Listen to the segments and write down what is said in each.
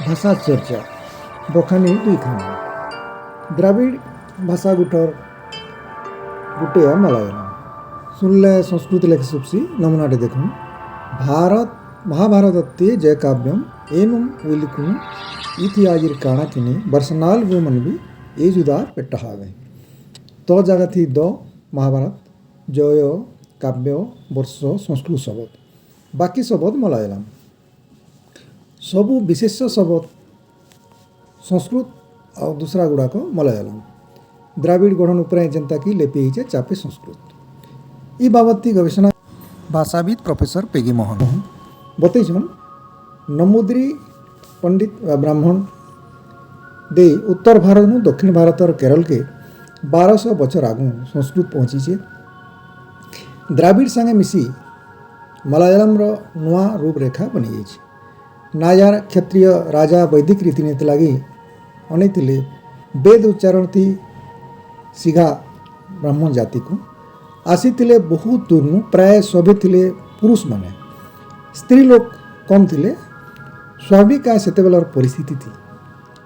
भाषा चर्चा बखानी दुई खाना द्राविड़ भाषा गुटर गुटे मलयालम सुनले संस्कृत लेख सुपसी नमूनाटे देखूँ भारत महाभारत जय काव्यम एनुम विलिकुनु इतिहाजिर काना किनी वर्षनाल गोमनबी ए जुदा पेट्टहावे तो जगथी दो महाभारत जय काव्य वर्ष संस्कृत शब्द बाकी शब्द मलयालम सबू विशेष शब्द संस्कृत और दूसरा गुड़ाक मलयालम द्राविड़ गठन उपरे जनता की लेपी है चापे संस्कृत ई बाबती गवेषणा भाषाविद प्रोफेसर पेगी मोहन बतईन नमुद्री पंडित ब्राह्मण दे उत्तर भारत नु दक्षिण भारत और केरल के 1200 बछर आगु संस्कृत पहुँची द्राविड़ संगे मिसी मलयालम रो नुआ रूपरेखा बनी जाइए नायार क्षत्रिय राजा वैदिक रीतिनीति लगी अनेतिले वेद उच्चारण थी सिघा ब्राह्मण जाति को आसीतिले बहुत दूर प्राय सभी थिले पुरुष माने स्त्री लोग कम थिले स्वाभाविक सेते बेलर परिस्थिति थी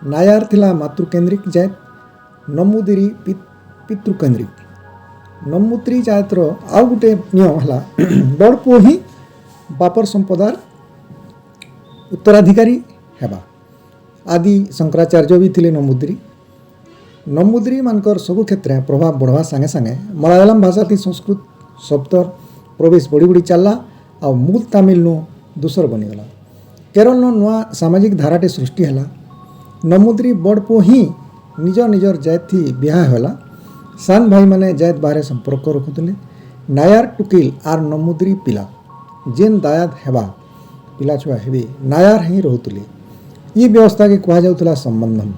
नायार थिला मातृकेन्द्रिक जात नमुदिरी पितृकेन्द्रिक नमुत्री जातर आउ गोटे नियम है बड़ पुओ ही बापर संपदार उत्तराधिकारी हेबा आदि शंकराचार्य भी थिले नमुद्री मानकर सबु क्षेत्र प्रभाव बढ़वा संगे संगे मलयालम भाषा थी संस्कृत शब्द प्रवेश बढ़ी बढ़ी चलला आ मूल तमिल नु दूसर बनीगला केरल नो नुआ सामाजिक धाराटे सृष्टि है नमुद्री बड़ पो ही निजर जात थी बिहा होला सान भाई माने जात बाहर संपर्क रखुले नायार टुकिल आर नमुद्री पिला जेन दायाद हेबा पिला छुआ हेबे नायार ही रोहुले ये व्यवस्था के कहा जाउतला संबंधम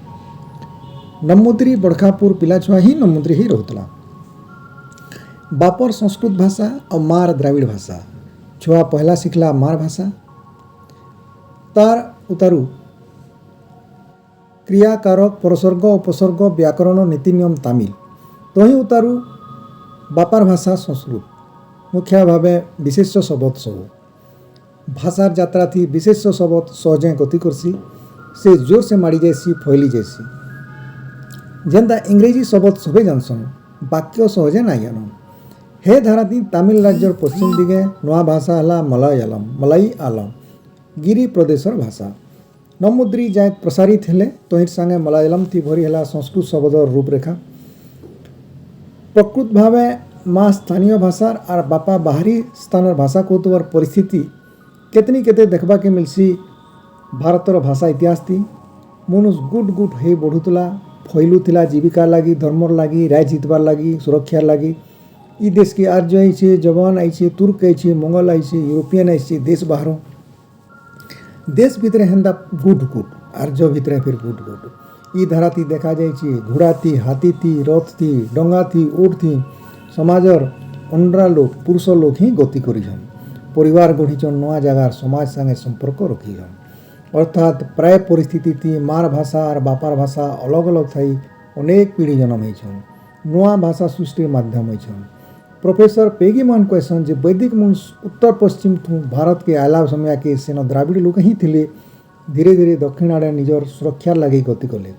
नमुद्री बड़खापुर पिला छुआ ही नमुद्री ही रोहुला बापर संस्कृत भाषा और मार द्राविड़ भाषा छुआ पहला शिखला मार भाषा तार उतारू क्रियाकारक परसर्ग उपसर्ग व्याकरण नीति नियम तमिल तो ही उतारू बापार भाषा संस्कृत मुख्य भाव विशेष शब्द सब भाषार यात्रा थी विशेष शब्द सहजे गति करसी से जोर से माड़ी जासी फैली जासी जेनता इंग्रेजी शब्द सभी जानसन वाक्य सहजे ना जानन हे धारा थी तमिल राज्यर पश्चिम दिगे नुआ भाषा है मलाई आलम गिरी प्रदेशर भाषा नमुद्री जात प्रसारित हेले तहिर संगे मलयालम थी भरी है संस्कृत शब्दर रूपरेखा प्रकृत भावे माँ स्थानीय भाषार और बापा बाहरी स्थानर भाषा कौतुबर परिस्थिति केतनी केते देखबा के मिलसी भारतर भाषा इतिहास थी मनुष्य गुट गुट हे बढ़ुला फैलुला जीविका लगी धर्मर लगी राय जितबार लगी सुरक्षार लगी ई देश के आर्य आई जवान आई तुर्क आई मंगल आई यूरोपियन आई देश बाहर देश भितर हेन्दा गुट गुट आर्य भितर फिर गुट गुट ई धारा थी देखा जाइए घोड़ा थी हाथी थी रथ थी डंगा थी ऊट थी समाजर अंडरा लोग पुरुष लोग ही गति करिछन परिवार गढ़ीचन नुआ जगार समाज संगे संपर्क रखीछन अर्थात प्राय परिस्थिति थी मार भाषा और बापार भाषा अलग अलग थी अनेक पीढ़ी जन्म होइछन नुआ भाषा सृष्टि माध्यम होइछन प्रोफेसर पेगी मोहन कहसन जे वैदिक मनुष्य उत्तर पश्चिम थू भारत के आला समय के सेन द्राविड़ लोग ही थिले धीरे धीरे दक्षिण आड़े निजर सुरक्षा लगे गति कले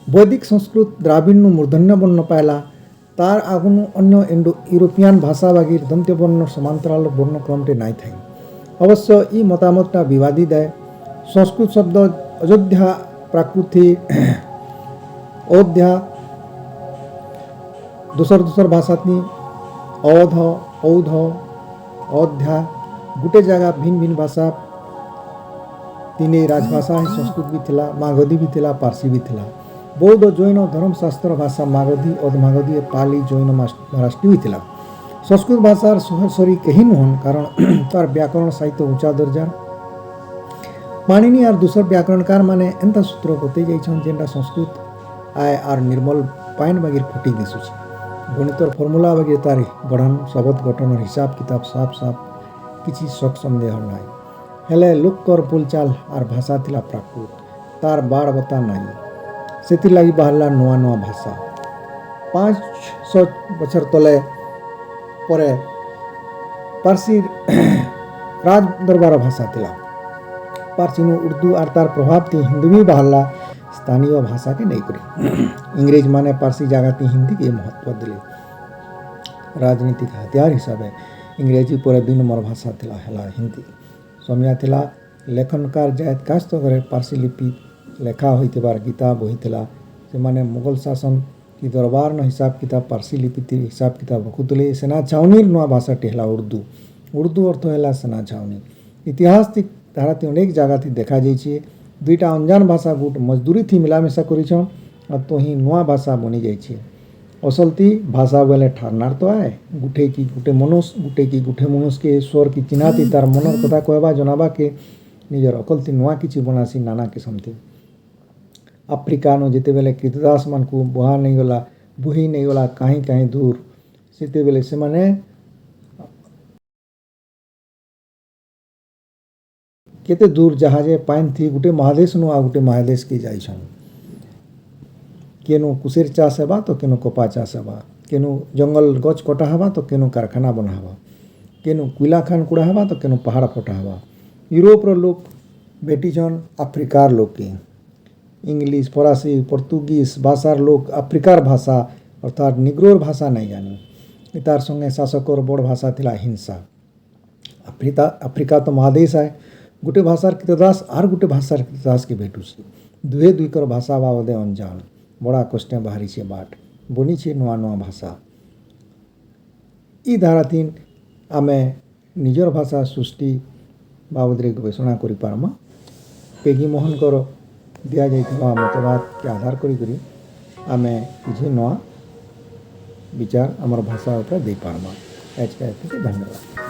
वैदिक संस्कृत द्राविड़ मूर्धन्य वर्ण पाला तार आगुनु अन्य इंडो यूरोपियन भाषा बागीर दंत्य वर्ण समांतराल वर्ण क्रमटे नाई थाई अवश्य ई मतामतटा विवादित है संस्कृत शब्द अयोध्या प्राकृति अयोध्या दूसर भाषा थी अवध औध अयोध्या गुटे जगह भिन्न भिन्न भाषा तीन राजभाषा ही संस्कृत भी थिला मागधी भी थिला पारसी भी थिला बौद्ध जैन धर्मशास्त्र भाषा मागधी अधमागधी पाली जैन महाराष्ट्री भी थिला संस्कृत भाषार सहसरी कहीं नुहन कारण तार व्याकरण साहित्य ऊंचा दर्जार पाणिनि और दूसर व्याकरणकार माने एंता सूत्र बते जाइछन जेनटा संस्कृत आय और निर्मल पाइन बागिर फटी दिसुछ गणितर फर्मुला बागिर तार गठन शब्द गठन हिसाब किताब साफ साफ किसी शक सन्देह नाई हेले लोकर बोलचाल और भाषा थिला प्राकृत तार बाड़ बता नाई सेतिर लगी बाहरला नुआ नुआ भाषा 500 बछर तले परे पारसी राज दरबार भाषा थिला पार्सी नु उर्दू और तार प्रभाव थी हिंदी भी बाहरला स्थानीय भाषा के नहीं करी इंग्रेज माने पार्सी जगह थी हिंदी के महत्व दिले राजनीतिक हथियार हिसाब है इंग्रेजी पर 2 नंबर भाषा थिला हला हिंदी समया थिला लेखनकार जायद कास्त करे पार्सी लिपि लेखा होइतबार गीता बहिथिला से माने मुगल शासन की दरबार न हिसाब किताब पार्सी लिपि हिसाब किताब रखुले सेना छावनी नुआ भाषा टेहला उर्दू उर्दू अर्थ है सेना छावनी इतिहास थी धारा थी अनेक जगह थी देखा जाइए दुईटा अंजान भाषा गुट मजदूरी थी मिलामिशा करिछन और तो ही नुआ भाषा बनी जाइए असलती भाषा बोले ठारनार तो आए गुटे की गुटे मनुष्य के स्वर की चिन्हाती तार मनर कथा कहबा जनाबा के निजर अकलती नुआ किछि बनासी नाना किस्म थी आफ्रिका नो जिते बेले कृतदास मान को बुहा नहीं गला बुही नहीं गला कहीं कहीं दूर सीते बेले से माने केते दूर जहाजे पाइन थी गुटे महादेश नु आ गुटे महादेश की जाइछन केनु कुसेर चाष हेबा तो केनु कपा चाष हेबा केनु जंगल गच कटा हेबा तो केनु कारखाना बना हेबा केनु कोयला खान कुड़ा हेबा तो केनु पहाड़ फटा हेबा यूरोप रो लोग बेटीछन अफ्रीकार लोग के इंग्लिश फरासी पोर्तुगीज भाषार लोग अफ्रीकार भाषा अर्थात निग्रोर भाषा नहीं जानी तार संगे शासकर बड़ भाषा थिला हिंसा अफ्रीका तो महादेश है गुटे भाषार कृतदास और गुटे भाषार कृतदास के भेटुसी दुहे दुईकर भाषा बाबदे अनजान बड़ा कष्टे बाहरी से बाट बनी छे नुआ नुआ भाषा ई धारा थीन आमे निजर भाषा सृष्टि बाबदरे गवेषणा करि पारमा पेगी मोहन कर दिया जाइथिबा मतवाद के आधार करी आमे किछि नुआ विचार आमर भाषा ऊपर दे पारमा धन्यवाद।